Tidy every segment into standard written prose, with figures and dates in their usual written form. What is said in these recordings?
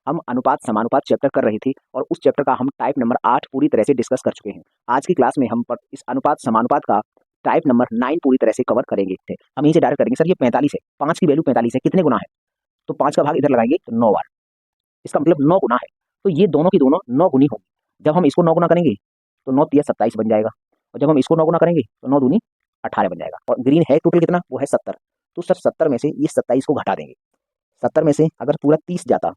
हम अनुपात समानुपात चैप्टर कर रहे थे और उस चैप्टर का हम टाइप नंबर 8 पूरी तरह से डिस्कस कर चुके हैं। आज की क्लास में हम इस अनुपात समानुपात का टाइप नंबर 9 पूरी तरह से कवर करेंगे। हम यहीं से डायरेक्ट करेंगे। सर ये 45 है, 5 की वैल्यू 45 है, कितने गुना है? तो 5 का भाग इधर लगाएंगे तो 9 बार, इसका मतलब 9 गुना है। तो ये दोनों की दोनों 9 गुनी होगी। जब हम इसको 9 गुना करेंगे तो 9 तिया 27 बन जाएगा, और जब हम इसको 9 गुना करेंगे तो 9 दूनी 18 बन जाएगा। और ग्रीन है टोटल कितना? वो है 70। तो सर 70 में से ये 27 को घटा देंगे। 70 में से अगर पूरा 30 जाता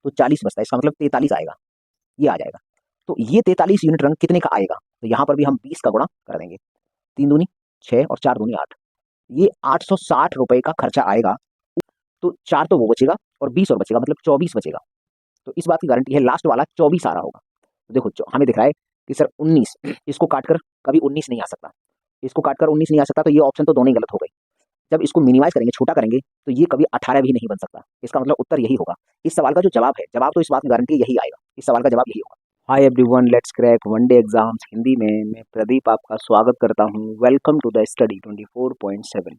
तो 40 बचता है, इसका मतलब 43 आएगा, ये आ जाएगा। तो ये 43 यूनिट रंग कितने का आएगा? तो यहाँ पर भी हम 20 का गुणा कर देंगे। 3 दूनी 6 और 4 दूनी 8, ये 860 रुपए का खर्चा आएगा। तो 4 तो वो बचेगा और 20 और बचेगा, मतलब 24 बचेगा। तो इस बात की गारंटी है लास्ट वाला 24 आ रहा होगा। तो देखो हमें दिख रहा है कि सर 19, इसको काटकर कभी 19 नहीं आ सकता, इसको काटकर 19 नहीं आ सकता, तो ये ऑप्शन तो दोनों ही गलत हो गए। जब इसको मिनिमाइज करेंगे, छोटा करेंगे, तो ये कभी 18 भी नहीं बन सकता। इसका मतलब उत्तर यही होगा। इस सवाल का जो जवाब है, जवाब तो इस बात की गारंटी यही आएगा, इस सवाल का जवाब यही होगा। Hi everyone, let's crack one day exams Hindi में। मैं प्रदीप आपका स्वागत करता हूँ। Welcome to the study 24.7।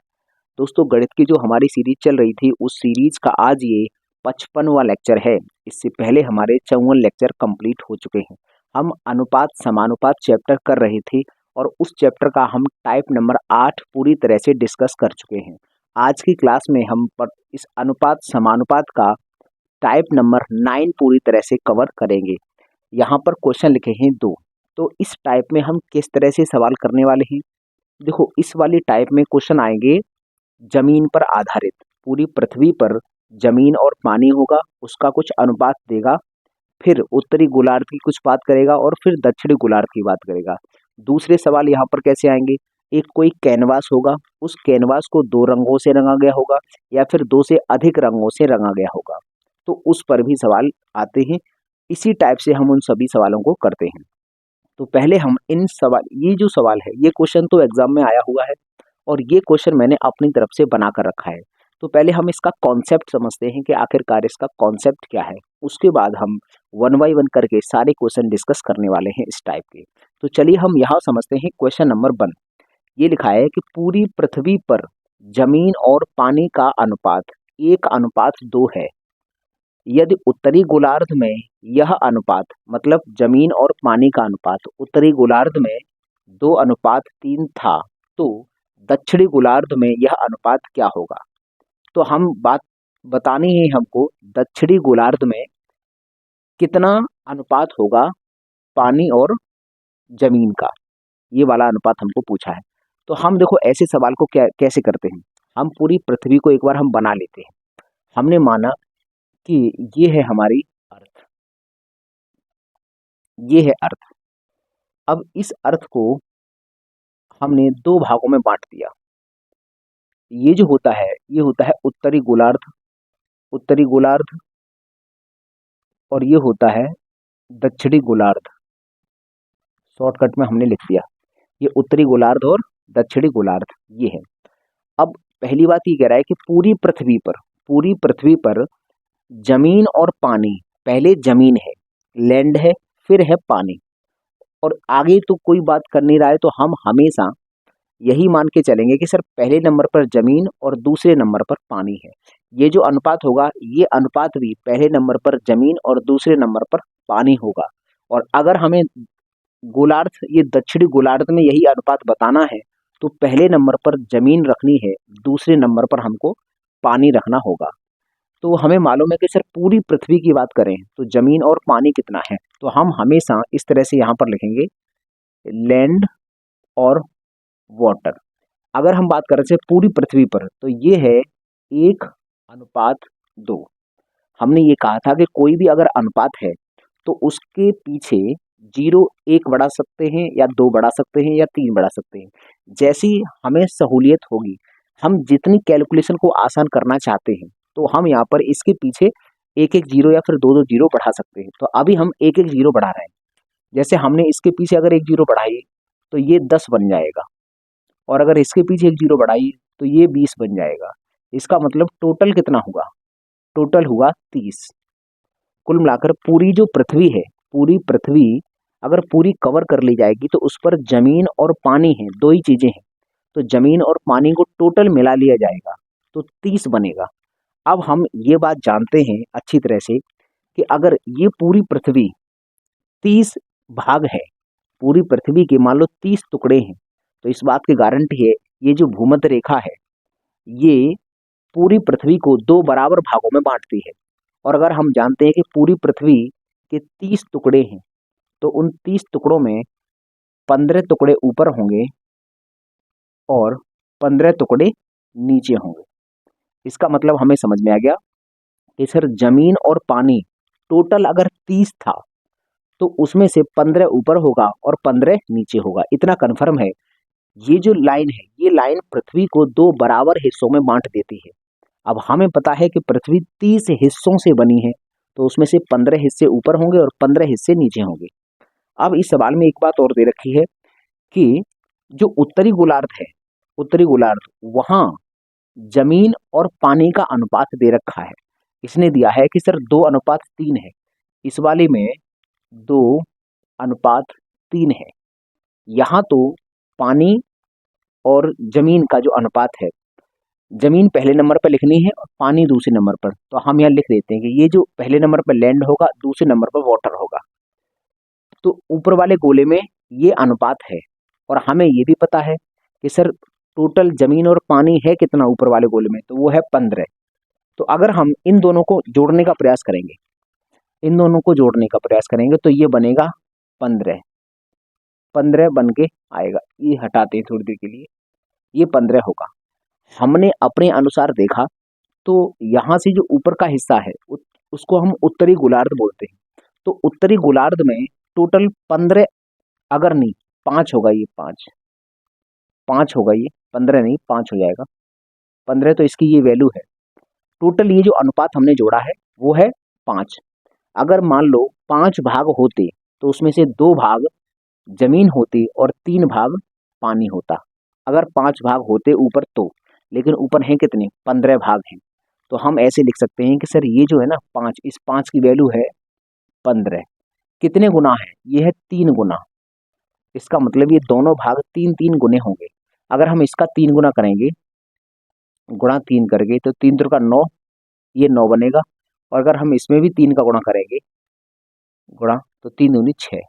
दोस्तों, गणित की जो हमारी सीरीज चल रही थी, उस सीरीज का आज ये 55वां लेक्चर है। इससे पहले हमारे 54 लेक्चर कंप्लीट हो चुके हैं। हम अनुपात समानुपात चैप्टर कर रहे थे और उस चैप्टर का हम टाइप नंबर 8 पूरी तरह से डिस्कस कर चुके हैं। आज की क्लास में हम इस अनुपात समानुपात का टाइप नंबर 9 पूरी तरह से कवर करेंगे। यहाँ पर क्वेश्चन लिखे हैं 2। तो इस टाइप में हम किस तरह से सवाल करने वाले हैं? देखो, इस वाली टाइप में क्वेश्चन आएंगे जमीन पर आधारित। पूरी पृथ्वी पर जमीन और पानी होगा, उसका कुछ अनुपात देगा, फिर उत्तरी गोलार्ध की कुछ बात करेगा और फिर दक्षिणी गोलार्ध की बात करेगा। दूसरे सवाल यहाँ पर कैसे आएंगे? एक कोई कैनवास होगा, उस कैनवास को 2 रंगों से रंगा गया होगा या फिर 2 से अधिक रंगों से रंगा गया होगा, तो उस पर भी सवाल आते हैं। इसी टाइप से हम उन सभी सवालों को करते हैं। तो पहले हम इन सवाल, ये जो सवाल है, ये क्वेश्चन तो एग्जाम में आया हुआ है और ये क्वेश्चन मैंने अपनी तरफ से बना कर रखा है। तो पहले हम इसका कॉन्सेप्ट समझते हैं कि आखिरकार इसका कॉन्सेप्ट क्या है। उसके बाद हम 1 बाय 1 करके सारे क्वेश्चन डिस्कस करने वाले हैं इस टाइप के। तो चलिए हम यहाँ समझते हैं क्वेश्चन नंबर 1। ये लिखा है कि पूरी पृथ्वी पर जमीन और पानी का अनुपात 1:2 है। यदि उत्तरी गोलार्ध में यह अनुपात, मतलब जमीन और पानी का अनुपात उत्तरी गोलार्ध में 2:3 था, तो दक्षिणी गोलार्ध में यह अनुपात क्या होगा? तो हम बात बतानी है हमको, दक्षिणी गोलार्ध में कितना अनुपात होगा पानी और जमीन का, ये वाला अनुपात हमको पूछा है। तो हम देखो ऐसे सवाल को कैसे करते हैं। हम पूरी पृथ्वी को एक बार हम बना लेते हैं। हमने माना कि ये है हमारी अर्थ, ये है अर्थ। अब इस अर्थ को हमने 2 भागों में बांट दिया। ये जो होता है, ये होता है उत्तरी गोलार्ध, उत्तरी गोलार्ध, और ये होता है दक्षिणी गोलार्ध। शॉर्टकट में हमने लिख दिया, ये उत्तरी गोलार्ध और दक्षिणी गोलार्ध ये है। अब पहली बात ये कह रहा है कि पूरी पृथ्वी पर जमीन और पानी, पहले जमीन है, लैंड है, फिर है पानी, और आगे तो कोई बात कर नहीं रहा है। तो हम हमेशा यही मान के चलेंगे कि सर पहले नंबर पर जमीन और दूसरे नंबर पर पानी है। ये जो अनुपात होगा, ये अनुपात भी पहले नंबर पर जमीन और दूसरे नंबर पर पानी होगा। और अगर हमें गोलार्ध, ये दक्षिणी गोलार्ध में यही अनुपात बताना है, तो पहले नंबर पर जमीन रखनी है, दूसरे नंबर पर हमको पानी रखना होगा। तो हमें मालूम है कि सर पूरी पृथ्वी की बात करें तो जमीन और पानी कितना है, तो हम हमेशा इस तरह से यहाँ पर लिखेंगे लैंड और वाटर। अगर हम बात करें से पूरी पृथ्वी पर, तो ये है 1:2। हमने ये कहा था कि कोई भी अगर अनुपात है तो उसके पीछे 0 1 बढ़ा सकते हैं या 2 बढ़ा सकते हैं या 3 बढ़ा सकते हैं। जैसी हमें सहूलियत होगी, हम जितनी कैलकुलेशन को आसान करना चाहते हैं, तो हम यहाँ पर इसके पीछे 1 1 0 या फिर 2 2 0 बढ़ा सकते हैं। तो अभी हम 1 1 0 बढ़ा रहे हैं। जैसे हमने इसके पीछे अगर 1 0 बढ़ाई तो ये 10 बन जाएगा, और अगर इसके पीछे 1 0 बढ़ाई तो ये 20 बन जाएगा। इसका मतलब टोटल कितना हुआ? टोटल हुआ 30। कुल मिलाकर पूरी जो पृथ्वी है, पूरी पृथ्वी अगर पूरी कवर कर ली जाएगी तो उस पर जमीन और पानी है, 2 ही चीजें हैं, तो जमीन और पानी को टोटल मिला लिया जाएगा तो 30 बनेगा। अब हम ये बात जानते हैं अच्छी तरह से कि अगर ये पूरी पृथ्वी 30 भाग है, पूरी पृथ्वी के मान लो 30 टुकड़े हैं, तो इस बात की गारंटी है ये जो भूमध्य रेखा है ये पूरी पृथ्वी को 2 बराबर भागों में बांटती है। और अगर हम जानते हैं कि पूरी पृथ्वी के 30 टुकड़े हैं, तो उन 30 टुकड़ों में 15 टुकड़े ऊपर होंगे और 15 टुकड़े नीचे होंगे। इसका मतलब हमें समझ में आ गया कि सर जमीन और पानी टोटल अगर 30 था तो उसमें से 15 ऊपर होगा और 15 नीचे होगा। इतना कन्फर्म है। ये जो लाइन है ये लाइन पृथ्वी को 2 बराबर हिस्सों में बांट देती है। अब हमें पता है कि पृथ्वी 30 हिस्सों से बनी है, तो उसमें से 15 हिस्से ऊपर होंगे और 15 हिस्से नीचे होंगे। अब इस सवाल में एक बात और दे रखी है कि जो उत्तरी गोलार्ध है, उत्तरी गोलार्ध, वहां जमीन और पानी का अनुपात दे रखा है। इसने दिया है कि सर 2:3 है। इस वाले में 2:3 है। यहाँ तो पानी और जमीन का जो अनुपात है, जमीन पहले नंबर पर लिखनी है और पानी दूसरे नंबर पर, तो हम यहाँ लिख देते हैं कि ये जो पहले नंबर पर लैंड होगा, दूसरे नंबर पर वाटर होगा। तो ऊपर वाले गोले में ये अनुपात है। और हमें ये भी पता है कि सर टोटल जमीन और पानी है कितना ऊपर वाले गोले में, तो वो है 15। तो अगर हम इन दोनों को जोड़ने का प्रयास करेंगे, इन दोनों को जोड़ने का प्रयास करेंगे तो ये बनेगा 15। 15 बन के आएगा। ये हटाते हैं थोड़ी देर के लिए, ये 15 होगा। हमने अपने अनुसार देखा तो यहाँ से जो ऊपर का हिस्सा है उसको हम उत्तरी गोलार्ध बोलते हैं। तो उत्तरी गोलार्ध में टोटल 15, अगर नहीं 5 होगा, ये 5 होगा, ये 15 नहीं 5 हो जाएगा। 15 तो इसकी ये वैल्यू है। टोटल ये जो अनुपात हमने जोड़ा है वो है 5। अगर मान लो 5 भाग होते तो उसमें से 2 भाग जमीन होती और 3 भाग पानी होता। अगर 5 भाग होते ऊपर तो, लेकिन ऊपर हैं कितने, 15 भाग हैं। तो हम ऐसे लिख सकते हैं कि सर ये जो है ना 5, इस 5 की वैल्यू है 15। कितने गुना है, ये है 3 गुना। इसका मतलब ये दोनों भाग 3-3 गुने होंगे। अगर हम इसका 3 गुना करेंगे, गुणा 3 करके, तो 3 3 का 9, ये 9 बनेगा। और अगर हम इसमें भी 3 का गुणा करेंगे, गुणा, तो 3 दूनी 6।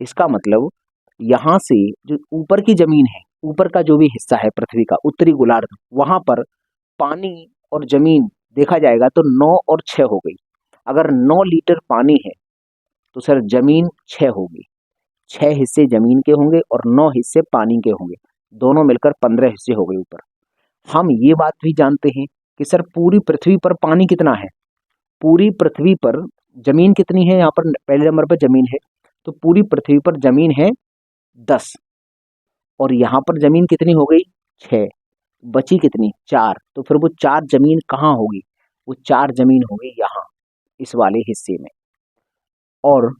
इसका मतलब यहाँ से जो ऊपर की जमीन है, ऊपर का जो भी हिस्सा है पृथ्वी का, उत्तरी गोलार्ध, वहां पर पानी और जमीन देखा जाएगा तो 9 और 6 हो गई। अगर 9 लीटर पानी है तो सर जमीन 6 होगी। 6 हिस्से जमीन के होंगे और 9 हिस्से पानी के होंगे। दोनों मिलकर 15 हिस्से हो गए ऊपर। हम ये बात भी जानते हैं कि सर पूरी पृथ्वी पर पानी कितना है। पूरी पृथ्वी पर जमीन कितनी है, यहाँ पर पहले नंबर पर जमीन है, तो पूरी पृथ्वी पर जमीन है 10 और यहाँ पर जमीन कितनी हो गई, 6। बची कितनी, 4। तो फिर वो 4 जमीन कहाँ होगी, वो 4 जमीन होगी यहाँ इस वाले हिस्से में। और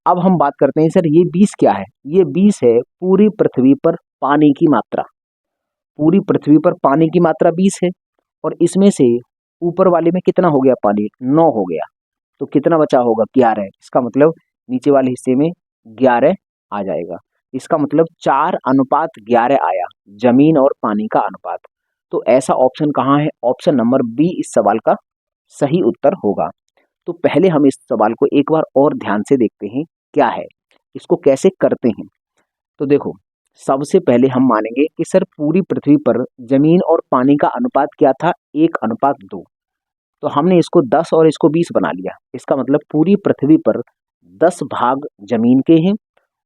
अब हम बात करते हैं सर ये 20 क्या है। ये 20 है पूरी पृथ्वी पर पानी की मात्रा। पूरी पृथ्वी पर पानी की मात्रा 20 है और इसमें से ऊपर वाले में कितना हो गया, पानी 9 हो गया। तो कितना बचा होगा, 11। इसका मतलब नीचे वाले हिस्से में 11 आ जाएगा। इसका मतलब 4:11 आया, जमीन और पानी का अनुपात। तो ऐसा ऑप्शन कहाँ है, ऑप्शन नंबर बी इस सवाल का सही उत्तर होगा। तो पहले हम इस सवाल को एक बार और ध्यान से देखते हैं क्या है, इसको कैसे करते हैं। तो देखो, सबसे पहले हम मानेंगे कि सर पूरी पृथ्वी पर जमीन और पानी का अनुपात क्या था, 1:2। तो हमने इसको 10 और इसको 20 बना लिया। इसका मतलब पूरी पृथ्वी पर 10 भाग जमीन के हैं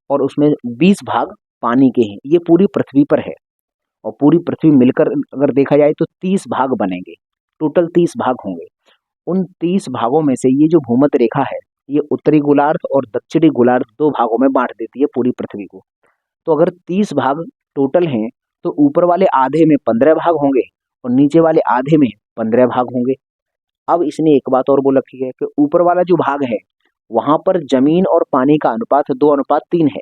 और उसमें 20 भाग पानी के हैं। ये पूरी पृथ्वी पर है और पूरी पृथ्वी मिलकर अगर देखा जाए तो 30 भाग बनेंगे, टोटल 30 भाग होंगे। उन 30 भागों में से ये जो भूमध्य रेखा है ये उत्तरी गोलार्ध और दक्षिणी गोलार्ध 2 भागों में बांट देती है पूरी पृथ्वी को। तो अगर 30 भाग टोटल हैं तो ऊपर वाले आधे में 15 भाग होंगे और नीचे वाले आधे में 15 भाग होंगे। अब इसने एक बात और बोल रखी है कि ऊपर वाला जो भाग है वहां पर जमीन और पानी का अनुपात 2:3 है।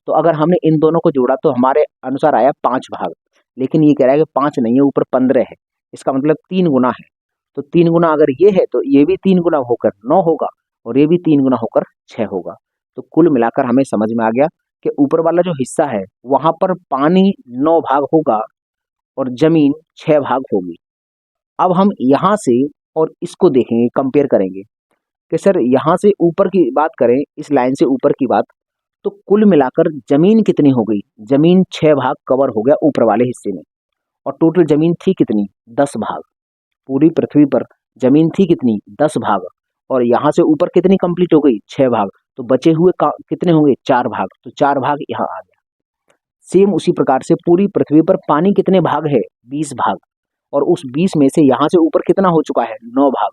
तो अगर हमने इन दोनों को जोड़ा तो हमारे अनुसार आया 5 भाग। लेकिन ये कह रहा है कि 5 नहीं है, ऊपर 15 है। इसका मतलब 3 गुना है। तो 3 गुना अगर ये है तो ये भी 3 गुना होकर 9 होगा और ये भी 3 गुना होकर 6 होगा। तो कुल मिलाकर हमें समझ में आ गया कि ऊपर वाला जो हिस्सा है वहां पर पानी 9 भाग होगा और जमीन 6 भाग होगी। अब हम यहां से और इसको देखेंगे, कंपेयर करेंगे। कि सर यहाँ से ऊपर की बात करें, इस लाइन से ऊपर की बात, तो कुल मिलाकर जमीन कितनी हो गई? जमीन 6 भाग कवर हो गया ऊपर वाले हिस्से में, और टोटल जमीन थी कितनी? 10 भाग। पूरी पृथ्वी पर जमीन थी कितनी? 10 भाग, और यहाँ से ऊपर कितनी कंप्लीट हो गई? 6 भाग। तो बचे हुए कितने होंगे? 4 भाग। तो 4 भाग यहाँ आ गया। सेम उसी प्रकार से पूरी पृथ्वी पर पानी कितने भाग है? 20 भाग, और उस 20 में से यहाँ से ऊपर कितना हो चुका है? 9 भाग।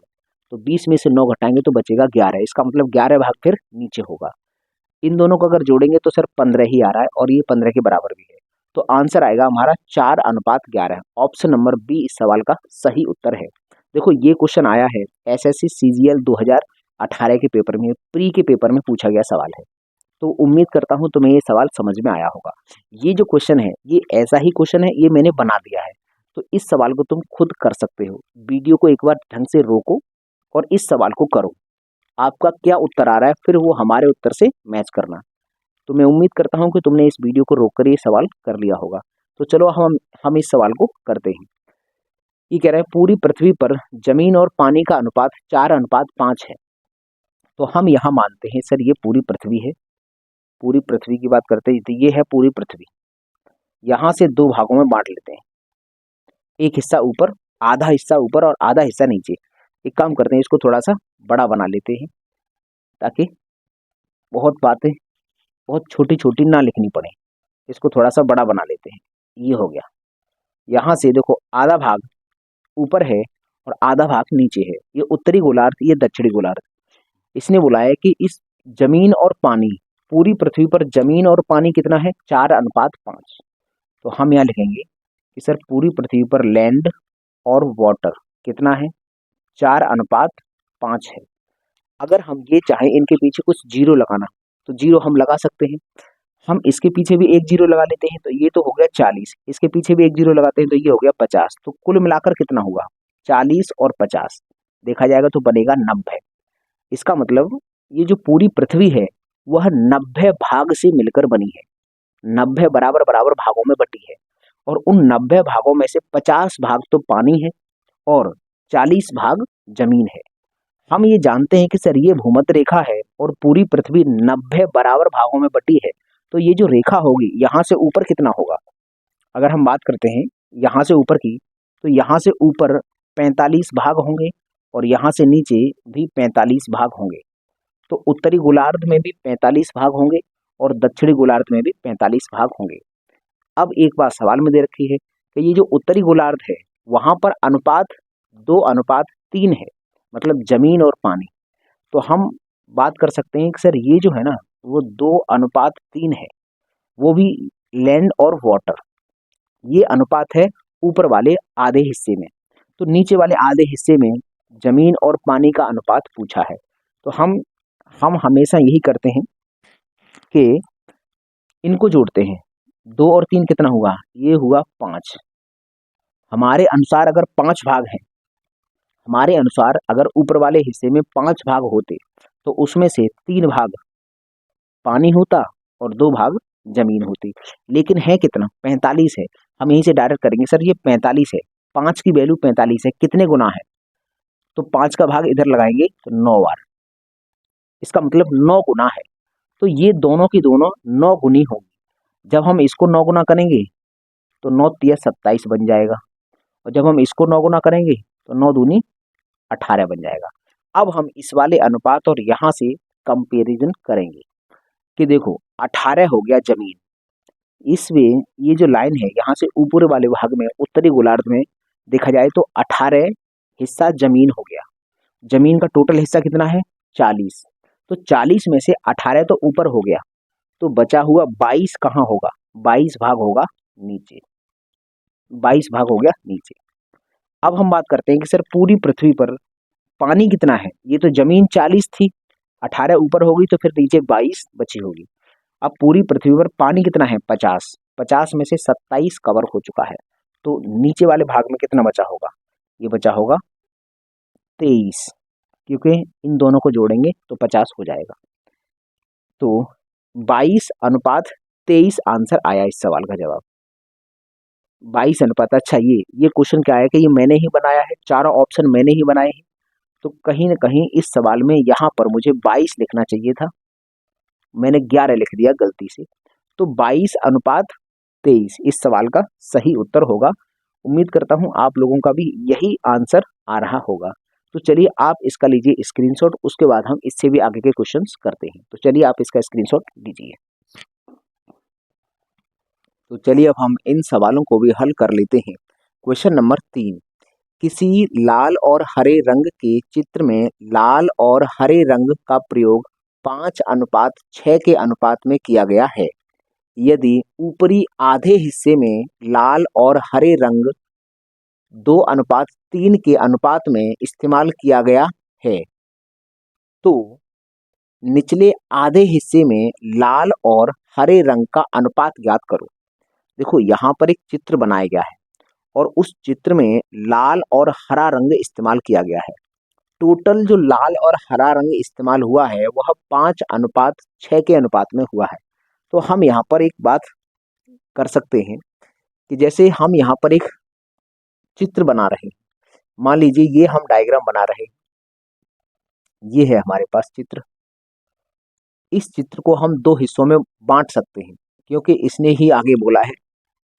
तो 20 में से 9 घटाएंगे तो बचेगा 11। इसका मतलब 11 भाग फिर नीचे होगा। इन दोनों को अगर जोड़ेंगे तो सर 15 ही आ रहा है, और ये 15 के बराबर भी है। तो आंसर आएगा हमारा 4:11। ऑप्शन नंबर बी इस सवाल का सही उत्तर है। देखो ये क्वेश्चन आया है एसएससी सीजीएल 2018 के पेपर में, प्री के पेपर में पूछा गया सवाल है। तो उम्मीद करता हूं तुम्हें ये सवाल समझ में आया होगा। ये जो क्वेश्चन है ये ऐसा ही क्वेश्चन है, ये मैंने बना दिया है। तो इस सवाल को तुम खुद कर सकते हो। वीडियो को एक बार ढंग से रोको और इस सवाल को करो। आपका क्या उत्तर आ रहा है फिर वो हमारे उत्तर से मैच करना। तो मैं उम्मीद करता हूं कि तुमने इस वीडियो को रोककर ये सवाल कर लिया होगा। तो चलो हम इस सवाल को करते हैं। ये कह रहा है पूरी पृथ्वी पर जमीन और पानी का अनुपात 4:5 है। तो हम यहाँ मानते हैं सर ये पूरी पृथ्वी है। पूरी पृथ्वी की बात करते हैं तो ये है पूरी पृथ्वी। यहाँ से 2 भागों में बांट लेते हैं, एक हिस्सा ऊपर, आधा हिस्सा ऊपर और आधा हिस्सा नीचे। एक काम करते हैं, इसको थोड़ा सा बड़ा बना लेते हैं ताकि बहुत बातें बहुत छोटी छोटी ना लिखनी पड़े। इसको थोड़ा सा बड़ा बना लेते हैं। ये हो गया। यहाँ से देखो आधा भाग ऊपर है और आधा भाग नीचे है। ये उत्तरी गोलार्ध, ये दक्षिणी गोलार्ध। इसने बोला है कि इस जमीन और पानी, पूरी पृथ्वी पर जमीन और पानी कितना है? 4:5। तो हम यहाँ लिखेंगे कि सर पूरी पृथ्वी पर लैंड और वाटर कितना है? 4:5 है। अगर हम ये चाहें इनके पीछे कुछ जीरो लगाना तो जीरो हम लगा सकते हैं। हम इसके पीछे भी एक जीरो लगा लेते हैं तो ये तो हो गया 40। इसके पीछे भी एक जीरो लगाते हैं तो ये हो गया 50। तो कुल मिलाकर कितना हुआ? 40 और 50 देखा जाएगा तो बनेगा 90। इसका मतलब ये जो पूरी पृथ्वी है वह 90 भाग से मिलकर बनी है। 90 बराबर बराबर भागों में बटी है, और उन 90 भागों में से 50 भाग तो पानी है और 40 भाग जमीन है। हम ये जानते हैं कि सर ये भूमध्य रेखा है और पूरी पृथ्वी 90 बराबर भागों में बटी है। तो ये जो रेखा होगी यहाँ से ऊपर कितना होगा? अगर हम बात करते हैं यहाँ से ऊपर की, तो यहाँ से ऊपर 45 भाग होंगे और यहाँ से नीचे भी 45 भाग होंगे। तो उत्तरी गोलार्ध में भी 45 भाग होंगे और दक्षिणी गोलार्ध में भी 45 भाग होंगे। अब एक बात सवाल में दे रखी है कि ये जो उत्तरी गोलार्ध है वहां पर अनुपात 2:3 है, मतलब जमीन और पानी। तो हम बात कर सकते हैं कि सर ये जो है ना वो 2:3 है, वो भी लैंड और वाटर। ये अनुपात है ऊपर वाले आधे हिस्से में। तो नीचे वाले आधे हिस्से में जमीन और पानी का अनुपात पूछा है। तो हम हमेशा यही करते हैं कि इनको जोड़ते हैं। 2 और 3 कितना हुआ? ये हुआ 5। हमारे अनुसार अगर 5 भाग हैं, हमारे अनुसार अगर ऊपर वाले हिस्से में 5 भाग होते तो उसमें से 3 भाग पानी होता और 2 भाग जमीन होती। लेकिन है कितना? 45 है। हम यहीं से डायरेक्ट करेंगे सर ये 45 है। 5 की वैल्यू 45 है, कितने गुना है? तो 5 का भाग इधर लगाएंगे तो 9 बार। इसका मतलब 9 गुना है। तो ये दोनों की दोनों 9 गुनी होगी। जब हम इसको 9 गुना करेंगे तो 9 तिया 27 बन जाएगा, और जब हम इसको 9 गुना करेंगे तो 9 दूनी 18 बन जाएगा। अब हम इस वाले अनुपात और यहाँ से कंपेरिजन करेंगे कि देखो 18 हो गया जमीन। इसमें ये जो लाइन है यहाँ से ऊपर वाले भाग में उत्तरी गोलार्ध में देखा जाए तो 18 हिस्सा जमीन हो गया। जमीन का टोटल हिस्सा कितना है? 40। तो 40 में से 18 तो ऊपर हो गया, तो बचा हुआ 22 कहाँ होगा? 22 भाग होगा नीचे। 22 भाग हो गया नीचे। अब हम बात करते हैं कि सर पूरी पृथ्वी पर पानी कितना है? ये तो जमीन 40 थी, 18 ऊपर होगी तो फिर नीचे 22 बची होगी। अब पूरी पृथ्वी पर पानी कितना है? 50। 50 में से 27 कवर हो चुका है, तो नीचे वाले भाग में कितना बचा होगा? ये बचा होगा 23, क्योंकि इन दोनों को जोड़ेंगे तो 50 हो जाएगा। तो 22:23 आंसर आया इस सवाल का जवाब। 22 अनुपात। अच्छा ये क्वेश्चन क्या है कि ये मैंने ही बनाया है, चारों ऑप्शन मैंने ही बनाए हैं। तो कहीं ना कहीं इस सवाल में यहाँ पर मुझे 22 लिखना चाहिए था, मैंने 11 लिख दिया गलती से। तो 22:23 इस सवाल का सही उत्तर होगा। उम्मीद करता हूँ आप लोगों का भी यही आंसर आ रहा होगा। तो चलिए आप इसका लीजिए स्क्रीनशॉट, उसके बाद हम इससे भी आगे के क्वेश्चंस करते हैं। तो चलिए आप इसका स्क्रीनशॉट लीजिए। तो चलिए अब हम इन सवालों को भी हल कर लेते हैं। क्वेश्चन नंबर 3, किसी लाल और हरे रंग के चित्र में लाल और हरे रंग का प्रयोग 5:6 के अनुपात में किया गया है। यदि ऊपरी आधे हिस्से में लाल और हरे रंग 2:3 के अनुपात में इस्तेमाल किया गया है, तो निचले आधे हिस्से में लाल और हरे रंग का अनुपात ज्ञात करो। देखो यहाँ पर एक चित्र बनाया गया है और उस चित्र में लाल और हरा रंग इस्तेमाल किया गया है। टोटल जो लाल और हरा रंग इस्तेमाल हुआ है वह 5:6 के अनुपात में हुआ है। तो हम यहाँ पर एक बात कर सकते हैं कि जैसे हम यहाँ पर एक चित्र बना रहे हैं, मान लीजिए ये हम डायग्राम बना रहे हैं, ये है हमारे पास चित्र। इस चित्र को हम दो हिस्सों में बांट सकते हैं, क्योंकि इसने ही आगे बोला है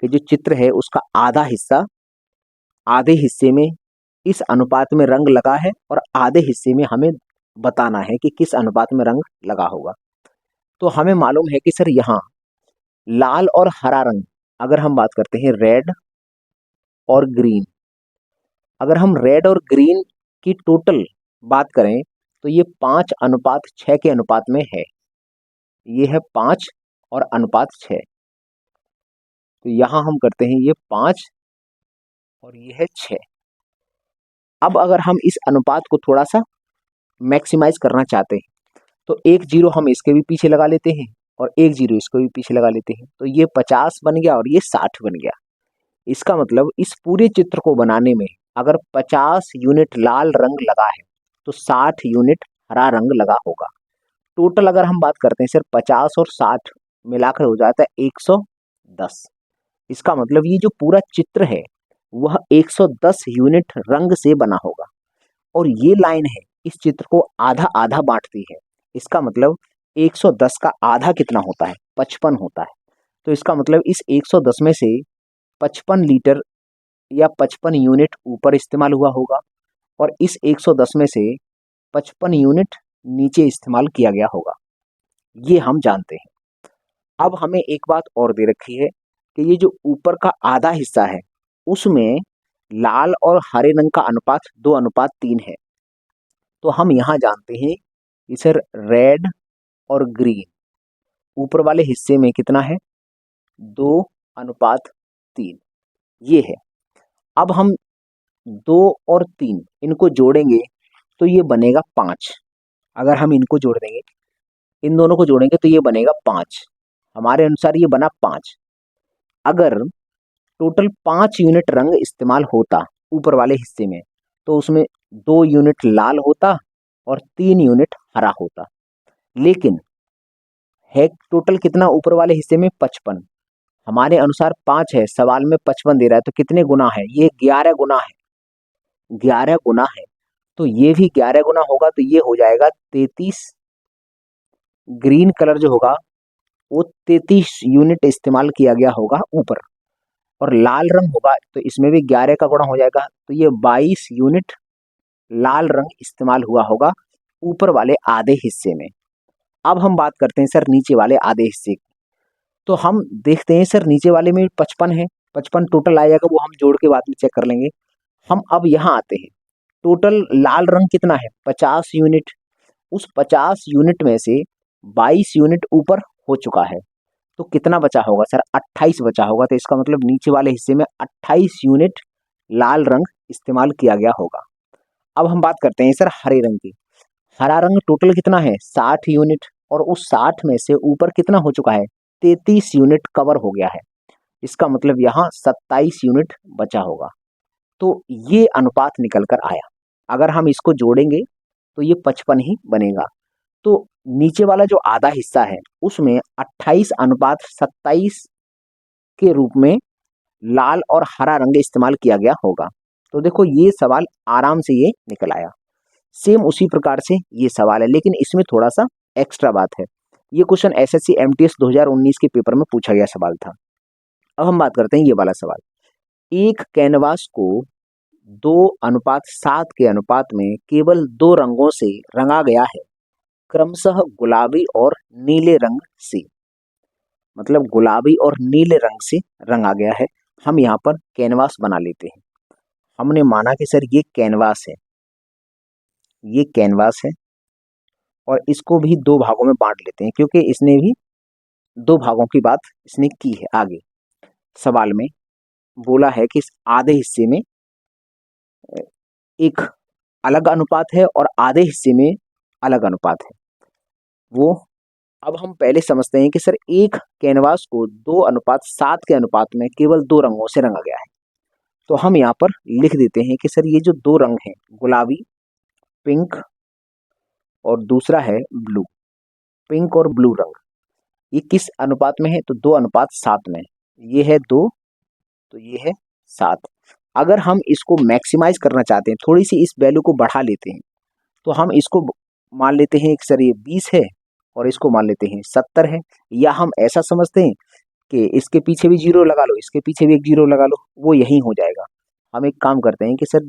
कि जो चित्र है उसका आधा हिस्सा, आधे हिस्से में इस अनुपात में रंग लगा है और आधे हिस्से में हमें बताना है कि किस अनुपात में रंग लगा होगा। तो हमें मालूम है कि सर यहाँ लाल और हरा रंग, अगर हम बात करते हैं रेड और ग्रीन, अगर हम रेड और ग्रीन की टोटल बात करें तो ये 5:6 के अनुपात में है। ये है 5 और अनुपात 6। तो यहाँ हम करते हैं ये 5 और ये है 6। अब अगर हम इस अनुपात को थोड़ा सा मैक्सिमाइज करना चाहते हैं तो एक जीरो हम इसके भी पीछे लगा लेते हैं और एक जीरो इसको भी पीछे लगा लेते हैं। तो ये 50 बन गया और ये 60 बन गया। इसका मतलब इस पूरे चित्र को बनाने में अगर 50 यूनिट लाल रंग लगा है तो 60 यूनिट हरा रंग लगा होगा। टोटल अगर हम बात करते हैं सिर्फ 50 और 60 मिलाकर हो जाता है 110। इसका मतलब ये जो पूरा चित्र है वह 110 यूनिट रंग से बना होगा। और ये लाइन है इस चित्र को आधा आधा बांटती है। इसका मतलब 110 का आधा कितना होता है? 55 होता है। तो इसका मतलब इस 110 में से 55 लीटर या 55 यूनिट ऊपर इस्तेमाल हुआ होगा और इस 110 में से 55 यूनिट नीचे इस्तेमाल किया गया होगा। ये हम जानते हैं। अब हमें एक बात और दे रखी है कि ये जो ऊपर का आधा हिस्सा है उसमें लाल और हरे रंग का अनुपात 2:3 है। तो हम यहाँ जानते हैं कि सर रेड और ग्रीन ऊपर वाले हिस्से में कितना है? 2:3 ये है। अब हम 2 और 3 इनको जोड़ेंगे तो ये बनेगा 5। अगर हम इनको जोड़ देंगे, इन दोनों को जोड़ेंगे तो ये बनेगा 5। हमारे अनुसार ये बना 5। अगर टोटल 5 यूनिट रंग इस्तेमाल होता ऊपर वाले हिस्से में तो उसमें 2 यूनिट लाल होता और 3 यूनिट हरा होता। लेकिन है टोटल कितना ऊपर वाले हिस्से में? 55। हमारे अनुसार 5 है, सवाल में 55 दे रहा है, तो कितने गुना है? ये 11 गुना है। 11 गुना है तो ये भी 11 गुना होगा, तो ये हो जाएगा 33। ग्रीन कलर जो होगा वो 33 यूनिट इस्तेमाल किया गया होगा ऊपर, और लाल रंग होगा तो इसमें भी 11 का गुणा हो जाएगा, तो ये 22 यूनिट लाल रंग इस्तेमाल हुआ होगा ऊपर वाले आधे हिस्से में। अब हम बात करते हैं सर नीचे वाले आधे हिस्से की। तो हम देखते हैं सर नीचे वाले में 55 है, 55 टोटल आ जाएगा, वो हम जोड़ के बाद में चेक कर लेंगे। हम अब यहाँ आते हैं, टोटल लाल रंग कितना है? 50 यूनिट। उस 50 यूनिट में से 22 यूनिट ऊपर हो चुका है, तो कितना बचा होगा सर? 28 बचा होगा। तो इसका मतलब नीचे वाले हिस्से में 28 यूनिट लाल रंग इस्तेमाल किया गया होगा। अब हम बात करते हैं सर हरे रंग की। हरा रंग टोटल कितना है? 60 यूनिट, और उस 60 में से ऊपर कितना हो चुका है? 33 यूनिट कवर हो गया है। इसका मतलब यहाँ 27 यूनिट बचा होगा। तो ये अनुपात निकल कर आया। अगर हम इसको जोड़ेंगे तो ये 55 ही बनेगा। तो नीचे वाला जो आधा हिस्सा है उसमें 28:27 के रूप में लाल और हरा रंग इस्तेमाल किया गया होगा। तो देखो ये सवाल आराम से ये निकल आया। सेम उसी प्रकार से ये सवाल है, लेकिन इसमें थोड़ा सा एक्स्ट्रा बात है। ये क्वेश्चन एसएससी एमटीएस 2019 के पेपर में पूछा गया सवाल था। अब हम बात करते हैं ये वाला सवाल। एक कैनवास को 2:7 के अनुपात में केवल 2 रंगों से रंगा गया है, क्रमशः गुलाबी और नीले रंग से। मतलब गुलाबी और नीले रंग से रंगा गया है। हम यहाँ पर कैनवास बना लेते हैं। हमने माना कि सर ये कैनवास है, ये कैनवास है, और इसको भी 2 भागों में बांट लेते हैं, क्योंकि इसने भी 2 भागों की बात इसने की है। आगे सवाल में बोला है कि इस आधे हिस्से में एक अलग अनुपात है और आधे हिस्से में अलग अनुपात है। वो अब हम पहले समझते हैं कि सर एक कैनवास को 2:7 के अनुपात में केवल 2 रंगों से रंगा गया है। तो हम यहाँ पर लिख देते हैं कि सर ये जो 2 रंग हैं, गुलाबी, पिंक और दूसरा है ब्लू, पिंक और ब्लू रंग, ये किस अनुपात में है? तो 2:7 में। ये है 2, तो ये है 7। अगर हम इसको मैक्सिमाइज करना चाहते हैं, थोड़ी सी इस वैल्यू को बढ़ा लेते हैं, तो हम इसको मान लेते हैं कि सर ये 20 है और इसको मान लेते हैं 70 है। या हम ऐसा समझते हैं कि इसके पीछे भी 0 लगा लो, इसके पीछे भी एक 0 लगा लो, वो यही हो जाएगा। हम एक काम करते हैं कि सर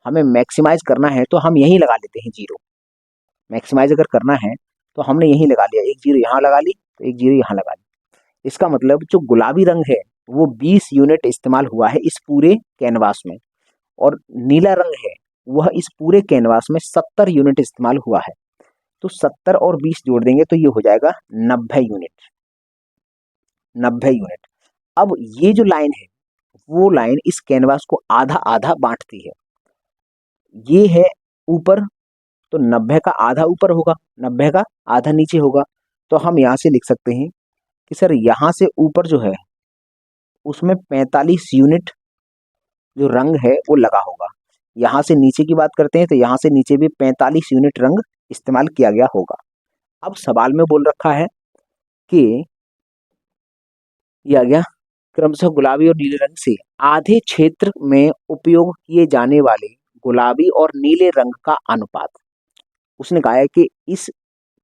हमें मैक्सिमाइज करना है तो हम यहीं लगा लेते हैं 0। मैक्सिमाइज अगर करना है तो हमने यहीं लगा लिया, एक 0 यहाँ लगा ली, तो एक 0 यहाँ लगा ली। इसका मतलब जो गुलाबी रंग है वो 20 यूनिट इस्तेमाल हुआ है इस पूरे कैनवास में, और नीला रंग है वह इस पूरे कैनवास में 70 यूनिट इस्तेमाल हुआ है। तो 70 और 20 जोड़ देंगे तो ये हो जाएगा 90 यूनिट। 90 यूनिट। अब ये जो लाइन है वो लाइन इस कैनवास को आधा आधा बांटती है। ये है ऊपर, तो 90 का आधा ऊपर होगा, 90 का आधा नीचे होगा। तो हम यहाँ से लिख सकते हैं कि सर यहाँ से ऊपर जो है उसमें 45 यूनिट जो रंग है वो लगा होगा। यहाँ से नीचे की बात करते हैं तो यहाँ से नीचे भी 45 यूनिट रंग इस्तेमाल किया गया होगा। अब सवाल में बोल रखा है कि यह गया क्रमशः गुलाबी और नीले रंग से आधे क्षेत्र में उपयोग किए जाने वाले गुलाबी और नीले रंग का अनुपात। उसने कहा है कि इस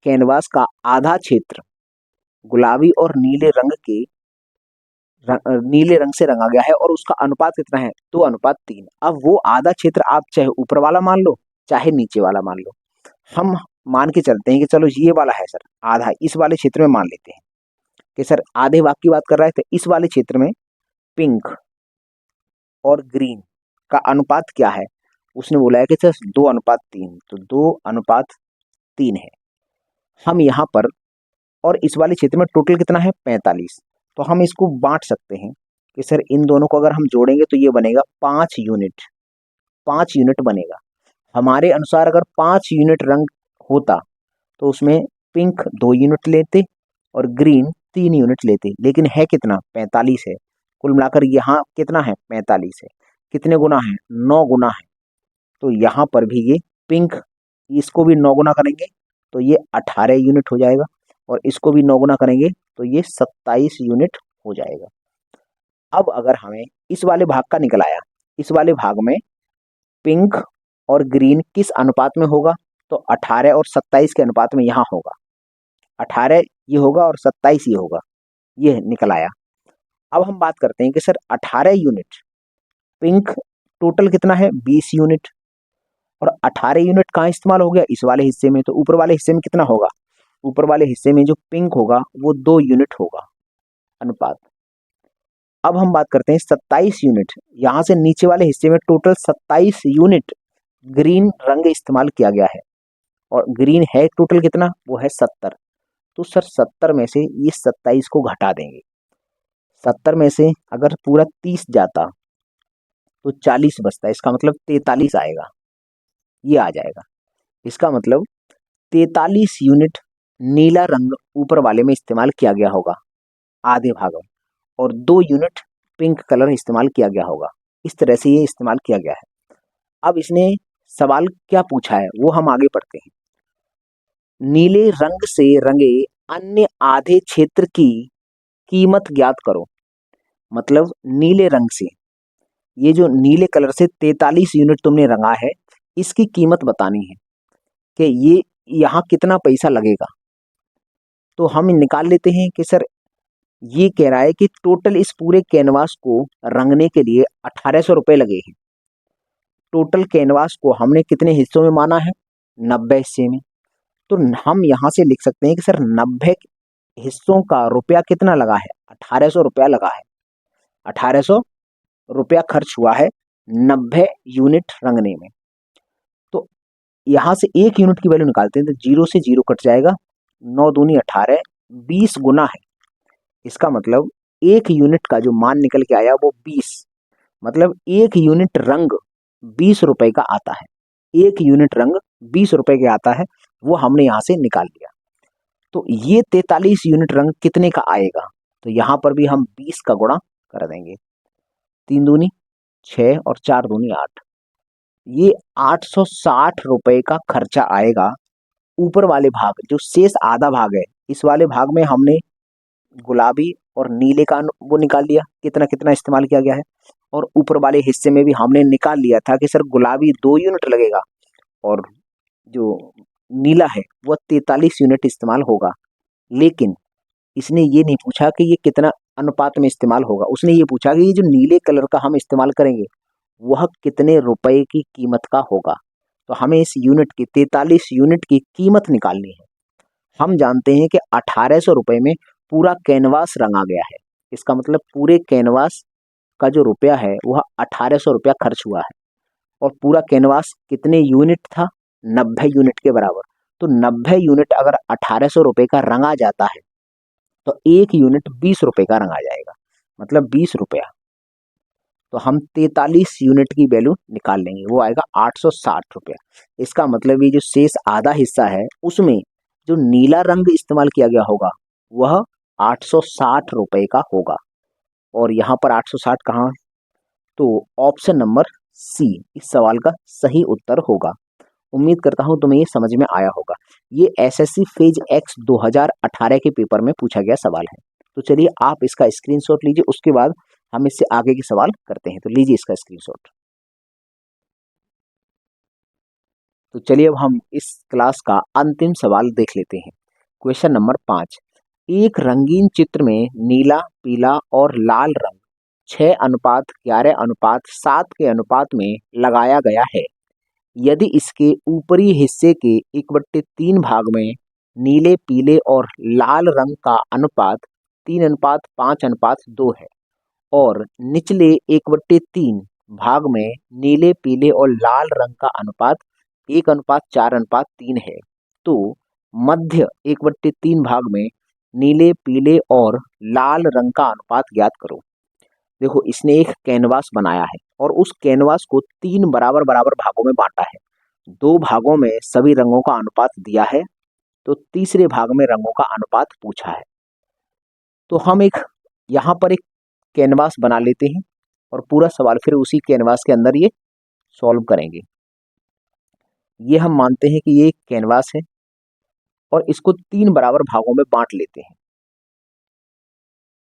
कैनवास का आधा क्षेत्र गुलाबी और नीले रंग से रंगा गया है और उसका अनुपात कितना है? 2:3। अब वो आधा क्षेत्र आप चाहे ऊपर वाला मान लो चाहे नीचे वाला मान लो। हम मान के चलते हैं कि चलो ये वाला है सर आधा, इस वाले क्षेत्र में मान लेते हैं कि सर आधे भाग की बात कर रहा है, तो इस वाले क्षेत्र में पिंक और ग्रीन का अनुपात क्या है? उसने बोला है कि सर 2:3, तो 2:3 है। हम यहाँ पर और इस वाले क्षेत्र में टोटल कितना है? 45। तो हम इसको बांट सकते हैं कि सर इन दोनों को अगर हम जोड़ेंगे तो ये बनेगा 5 यूनिट, 5 यूनिट बनेगा। हमारे अनुसार अगर 5 यूनिट रंग होता तो उसमें पिंक 2 यूनिट लेते और ग्रीन 3 यूनिट लेते, लेकिन है कितना? 45 है। कुल मिलाकर यहाँ कितना है? 45 है। कितने गुना है? 9 गुना है। तो यहाँ पर भी ये पिंक, इसको भी 9 गुना करेंगे तो ये 18 यूनिट हो जाएगा, और इसको भी 9 गुना करेंगे तो ये 27 यूनिट हो जाएगा। अब अगर हमें इस वाले भाग का निकल आया, इस वाले भाग में पिंक और ग्रीन किस अनुपात में होगा? तो 18 और 27 के अनुपात में यहाँ होगा। 18 ये होगा और 27 ये होगा, ये निकल आया। अब हम बात करते हैं कि सर 18 यूनिट पिंक, टोटल कितना है? 20 यूनिट, और 18 यूनिट कहाँ इस्तेमाल हो गया? इस वाले हिस्से में। तो ऊपर वाले हिस्से में कितना होगा? ऊपर वाले हिस्से में जो पिंक होगा वो 2 यूनिट होगा अनुपात। अब हम बात करते हैं 27 यूनिट, यहाँ से नीचे वाले हिस्से में टोटल 27 यूनिट ग्रीन रंग इस्तेमाल किया गया है, और ग्रीन है टोटल कितना? वो है 70। तो सर 70 में से ये 27 को घटा देंगे। 70 में से अगर पूरा 30 जाता तो 40 बचता, इसका मतलब 43 आएगा, ये आ जाएगा। इसका मतलब 43 यूनिट नीला रंग ऊपर वाले में इस्तेमाल किया गया होगा आधे भाग में, और 2 यूनिट पिंक कलर इस्तेमाल किया गया होगा। इस तरह से ये इस्तेमाल किया गया है। अब इसने सवाल क्या पूछा है वो हम आगे पढ़ते हैं। नीले रंग से रंगे अन्य आधे क्षेत्र की कीमत ज्ञात करो। मतलब नीले रंग से, ये जो नीले कलर से 43 यूनिट तुमने रंगा है इसकी कीमत बतानी है। कि ये यहाँ कितना पैसा लगेगा, तो हम निकाल लेते हैं कि सर ये कह रहा है कि टोटल इस पूरे कैनवास को रंगने के लिए 1800 रुपये लगे हैं। टोटल कैनवास को हमने कितने हिस्सों में माना है, 90 हिस्से में। तो हम यहाँ से लिख सकते हैं कि सर 90 हिस्सों का रुपया कितना लगा है, 1800 रुपया लगा है। 1800 रुपया खर्च हुआ है 90 यूनिट रंगने में। तो यहाँ से 1 यूनिट की वैल्यू निकालते हैं, तो 0 से 0 कट जाएगा, 9 दूनी 18, 20 गुना है। इसका मतलब 1 यूनिट का जो मान निकल के आया वो 20, मतलब 1 यूनिट रंग 20 रुपए का आता है। 1 यूनिट रंग 20 रुपए के आता है, वो हमने यहाँ से निकाल लिया। तो ये 43 यूनिट रंग कितने का आएगा, तो यहाँ पर भी हम 20 का गुणा कर देंगे। 3 दूनी 6 और 4 दूनी 8, ये 860 रुपए का खर्चा आएगा। ऊपर वाले भाग जो शेष आधा भाग है, इस वाले भाग में हमने गुलाबी और नीले का वो निकाल लिया, कितना कितना इस्तेमाल किया गया है। और ऊपर वाले हिस्से में भी हमने निकाल लिया था कि सर गुलाबी 2 यूनिट लगेगा और जो नीला है वो 43 यूनिट इस्तेमाल होगा। लेकिन इसने ये नहीं पूछा कि ये कितना अनुपात में इस्तेमाल होगा, उसने ये पूछा कि ये जो नीले कलर का हम इस्तेमाल करेंगे वह कितने रुपए की कीमत का होगा। तो हमें इस यूनिट की 43 यूनिट की कीमत निकालनी है। हम जानते हैं कि 1800 रुपये में पूरा कैनवास रंगा गया है। इसका मतलब पूरे कैनवास का जो रुपया है वह 1800 रुपया खर्च हुआ है। और पूरा कैनवास कितने यूनिट था, 90 यूनिट के बराबर। तो 90 यूनिट अगर 1800 रुपये का रंगा जाता है तो 1 यूनिट 20 रुपये का रंगा जाएगा, मतलब 20 रुपया। तो हम 43 यूनिट की वैल्यू निकाल लेंगे, वो आएगा 860 रुपया। इसका मतलब ये जो शेष आधा हिस्सा है उसमें जो नीला रंग इस्तेमाल किया गया होगा वह 860 रुपये का होगा। और यहाँ पर 860 कहाँ है, तो ऑप्शन नंबर सी इस सवाल का सही उत्तर होगा। उम्मीद करता हूँ तुम्हें ये समझ में आया होगा। ये एसएससी फेज एक्स 2018 के पेपर में पूछा गया सवाल है। तो चलिए आप इसका स्क्रीनशॉट लीजिए, उसके बाद हम इससे आगे के सवाल करते हैं। तो लीजिए इसका स्क्रीनशॉट। तो चलिए अब हम इस क्लास का अंतिम सवाल देख लेते हैं। क्वेश्चन नंबर 5, एक रंगीन चित्र में नीला, पीला और लाल रंग 6:11:7 के अनुपात में लगाया गया है। यदि इसके ऊपरी हिस्से के 1/3 भाग में नीले, पीले और लाल रंग का अनुपात 3:5:2 है और निचले 1/3 भाग में नीले, पीले और लाल रंग का अनुपात 1:4:3 है, तो मध्य 1/3 भाग में नीले, पीले और लाल रंग का अनुपात ज्ञात करो। देखो इसने एक कैनवास बनाया है और उस कैनवास को 3 बराबर बराबर भागों में बांटा है। 2 भागों में सभी रंगों का अनुपात दिया है, तो तीसरे भाग में रंगों का अनुपात पूछा है। तो हम एक यहाँ पर एक कैनवास बना लेते हैं और पूरा सवाल फिर उसी कैनवास के अंदर ये सॉल्व करेंगे। ये हम मानते हैं कि ये एक कैनवास है और इसको 3 बराबर भागों में बांट लेते हैं।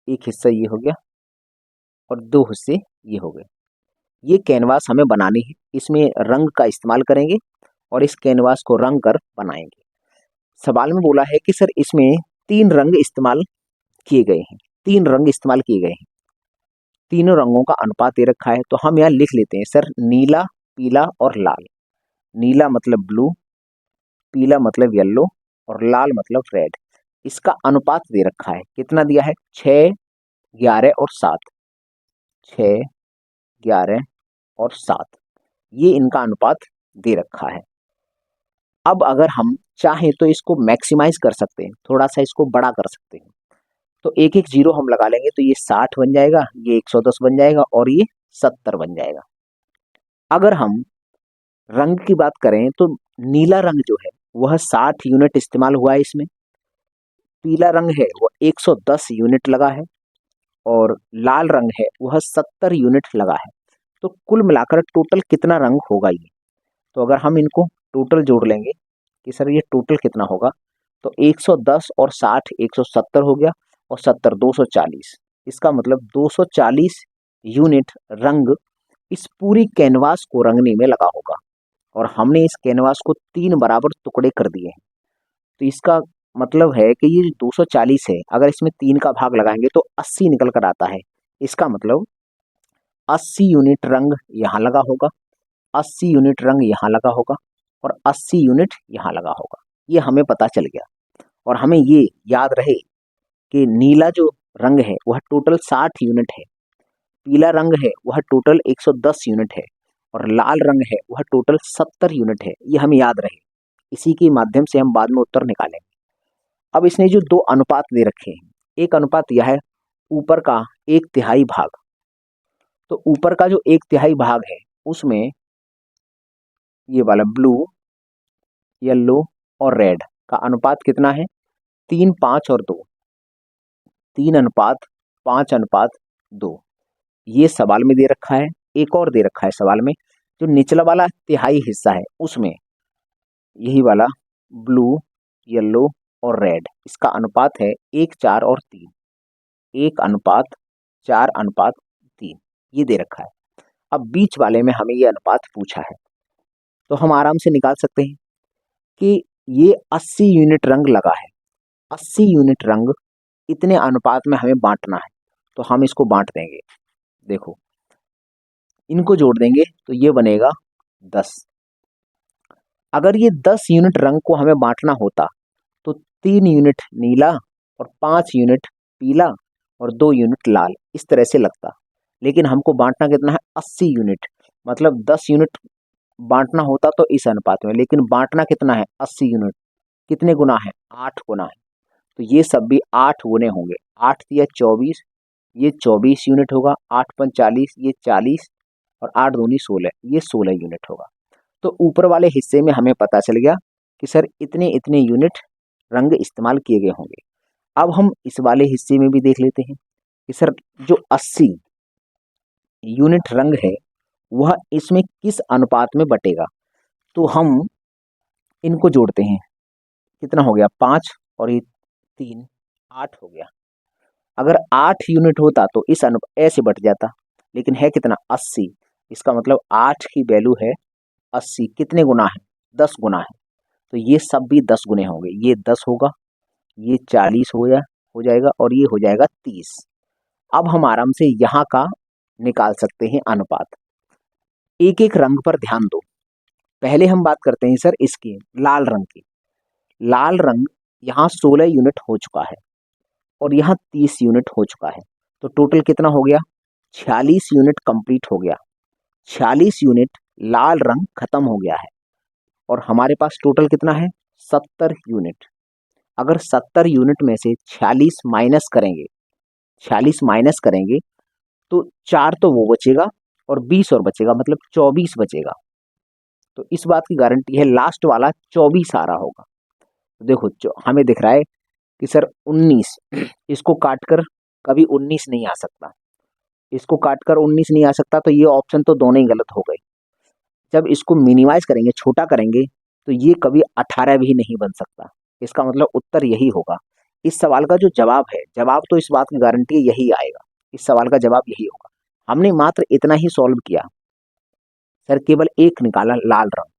एक हिस्सा ये हो गया और 2 हिस्से ये हो गए। ये कैनवास हमें बनानी है, इसमें रंग का इस्तेमाल करेंगे और इस कैनवास को रंग कर बनाएंगे। सवाल में बोला है कि सर इसमें 3 रंग इस्तेमाल किए गए हैं, 3 रंग इस्तेमाल किए गए हैं, तीनों रंगों का अनुपात दे रखा है। तो हम यहाँ लिख लेते हैं सर नीला, पीला और लाल। नीला मतलब ब्लू, पीला मतलब येलो और लाल मतलब रेड। इसका अनुपात दे रखा है, कितना दिया है, 6, 11 और 7। 6, 11 और 7, ये इनका अनुपात दे रखा है। अब अगर हम चाहें तो इसको मैक्सिमाइज कर सकते हैं, थोड़ा सा इसको बड़ा कर सकते हैं। तो एक एक जीरो हम लगा लेंगे, तो ये 60 बन जाएगा, ये 110 बन जाएगा और ये 70 बन जाएगा। अगर हम रंग की बात करें तो नीला रंग जो है वह 60 यूनिट इस्तेमाल हुआ है इसमें, पीला रंग है वह 110 यूनिट लगा है और लाल रंग है वह 70 यूनिट लगा है। तो कुल मिलाकर टोटल कितना रंग होगा ये, तो अगर हम इनको टोटल जोड़ लेंगे कि सर ये टोटल कितना होगा, तो 110 और 60 170 हो गया और 70 240। इसका मतलब 240 यूनिट रंग इस पूरी कैनवास को रंगने में लगा होगा। और हमने इस कैनवास को 3 बराबर टुकड़े कर दिए हैं। तो इसका मतलब है कि ये 240 है, अगर इसमें 3 का भाग लगाएंगे तो 80 निकल कर आता है। इसका मतलब 80 यूनिट रंग यहाँ लगा होगा, 80 यूनिट रंग यहाँ लगा होगा और 80 यूनिट यहाँ लगा होगा। ये हमें पता चल गया। और हमें ये याद रहे कि नीला जो रंग है वह टोटल 60 यूनिट है, पीला रंग है वह टोटल 110 यूनिट है और लाल रंग है वह टोटल 70 यूनिट है। ये हमें याद रहे, इसी के माध्यम से हम बाद में उत्तर निकालेंगे। अब इसने जो 2 अनुपात दे रखे हैं, एक अनुपात यह है ऊपर का 1/3 भाग। तो ऊपर का जो 1/3 भाग है उसमें ये वाला ब्लू, येलो और रेड का अनुपात कितना है? 3, 5 और 2, 3:5:2। ये सवाल में दे रखा है। एक और दे रखा है सवाल में, जो निचला वाला तिहाई हिस्सा है उसमें यही वाला ब्लू, येलो और रेड, इसका अनुपात है 1, 4 और 3, 1:4:3 ये दे रखा है। अब बीच वाले में हमें ये अनुपात पूछा है, तो हम आराम से निकाल सकते हैं कि ये 80 यूनिट रंग लगा है, 80 यूनिट रंग इतने अनुपात में हमें बांटना है। तो हम इसको बांट देंगे, देखो इनको जोड़ देंगे तो ये बनेगा 10। अगर ये 10 यूनिट रंग को हमें बांटना होता तो 3 यूनिट नीला और 5 यूनिट पीला और 2 यूनिट लाल, इस तरह से लगता। लेकिन हमको बांटना कितना है? 80 यूनिट, मतलब 10 यूनिट बांटना होता तो इस अनुपात में, लेकिन बांटना कितना है? 80 यूनिट। कितने गुना है? 8 गुना है। तो ये सब भी 8 गुने होंगे। 8 या 24, ये 24 यूनिट होगा, 8 पंच 40, ये 40 और 8 दूनी 16, ये 16 यूनिट होगा। तो ऊपर वाले हिस्से में हमें पता चल गया कि सर इतने इतने यूनिट रंग इस्तेमाल किए गए होंगे। अब हम इस वाले हिस्से में भी देख लेते हैं कि सर जो 80 यूनिट रंग है वह इसमें किस अनुपात में बटेगा। तो हम इनको जोड़ते हैं, कितना हो गया? 5 और ये 3, 8 हो गया। अगर 8 यूनिट होता तो इस ऐसे बट जाता, लेकिन है कितना? 80। इसका मतलब 8 की वैल्यू है 80। कितने गुना है? 10 गुना है। तो ये सब भी 10 गुने होंगे। ये 10 होगा, ये 40 हो जाएगा और ये हो जाएगा 30। अब हम आराम से यहाँ का निकाल सकते हैं अनुपात। एक एक रंग पर ध्यान दो। पहले हम बात करते हैं सर इसकी लाल रंग की। लाल रंग यहाँ 16 यूनिट हो चुका है और यहाँ 30 यूनिट हो चुका है। तो टोटल कितना हो गया? 46 यूनिट कंप्लीट हो गया। 46 यूनिट लाल रंग खत्म हो गया है और हमारे पास टोटल कितना है? 70 यूनिट। अगर 70 यूनिट में से 46 माइनस करेंगे, 46 माइनस करेंगे तो 4 तो वो बचेगा और 20 और बचेगा, मतलब 24 बचेगा। तो इस बात की गारंटी है लास्ट वाला 24 आ रहा होगा। तो देखो हमें दिख रहा है कि सर 19, इसको काटकर कभी 19 नहीं आ सकता, इसको काटकर 19 नहीं आ सकता, तो ये ऑप्शन तो दोनों ही गलत हो गए। जब इसको मिनिमाइज करेंगे, छोटा करेंगे, तो ये कभी 18 भी नहीं बन सकता। इसका मतलब उत्तर यही होगा। इस सवाल का जो जवाब है, जवाब तो इस बात की गारंटी है यही आएगा। इस सवाल का जवाब यही होगा। हमने मात्र इतना ही सॉल्व किया सर, केवल एक निकाला लाल रंग,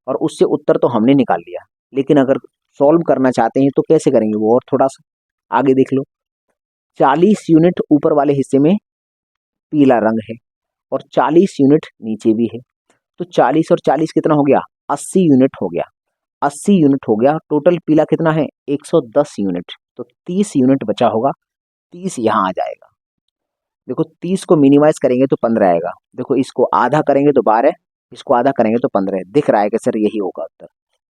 और उससे उत्तर तो हमने निकाल लिया। लेकिन अगर सॉल्व करना चाहते हैं तो कैसे करेंगे वो और थोड़ा सा आगे देख लो। 40 यूनिट ऊपर वाले हिस्से में पीला रंग है और 40 यूनिट नीचे भी है। तो 40 और 40 कितना हो गया? 80 यूनिट हो गया। 80 यूनिट हो गया। टोटल पीला कितना है? 110 यूनिट। तो 30 यूनिट बचा होगा, 30 यहाँ आ जाएगा। देखो 30 को मिनिमाइज करेंगे तो 15 आएगा। देखो इसको आधा करेंगे तो 12, इसको आधा करेंगे तो 15। दिख रहा है कि सर यही होगा उत्तर।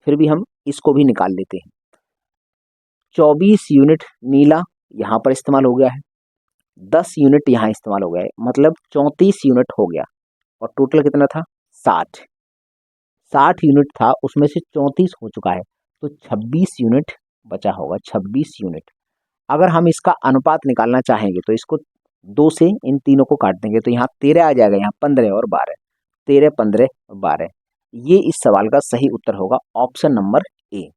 फिर भी हम इसको भी निकाल लेते हैं। 24 यूनिट नीला यहाँ पर इस्तेमाल हो गया है, 10 यूनिट यहाँ इस्तेमाल हो गया है, मतलब 34 यूनिट हो गया। और टोटल कितना था? 60। 60 यूनिट था, उसमें से 34 हो चुका है, तो 26 यूनिट बचा होगा। 26 यूनिट। अगर हम इसका अनुपात निकालना चाहेंगे तो इसको 2 से इन तीनों को काट देंगे, तो यहाँ 13 आ जाएगा, यहाँ 15 और 12, 13, 15 और 12। ये इस सवाल का सही उत्तर होगा, ऑप्शन नंबर ए।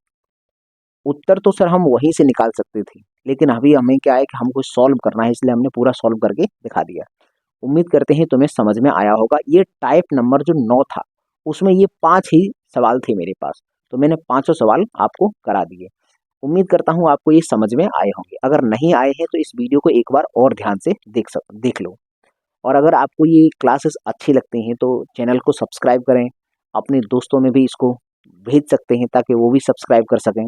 उत्तर तो सर हम वहीं से निकाल सकते थे, लेकिन अभी हमें क्या है कि हमको सॉल्व करना है, इसलिए हमने पूरा सॉल्व करके दिखा दिया। उम्मीद करते हैं तुम्हें समझ में आया होगा। ये टाइप नंबर जो 9 था उसमें ये 5 ही सवाल थे मेरे पास, तो मैंने पाँचों सवाल आपको करा दिए। उम्मीद करता हूँ आपको ये समझ में आए होंगे। अगर नहीं आए हैं तो इस वीडियो को एक बार और ध्यान से देख लो। और अगर आपको ये क्लासेस अच्छी लगती हैं तो चैनल को सब्सक्राइब करें, अपने दोस्तों में भी इसको भेज सकते हैं ताकि वो भी सब्सक्राइब कर सकें।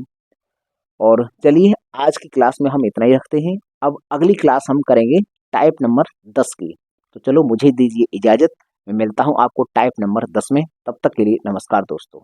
और चलिए आज की क्लास में हम इतना ही रखते हैं। अब अगली क्लास हम करेंगे टाइप नंबर 10 की। तो चलो मुझे दीजिए इजाज़त। मैं मिलता हूँ आपको टाइप नंबर 10 में। तब तक के लिए नमस्कार दोस्तों।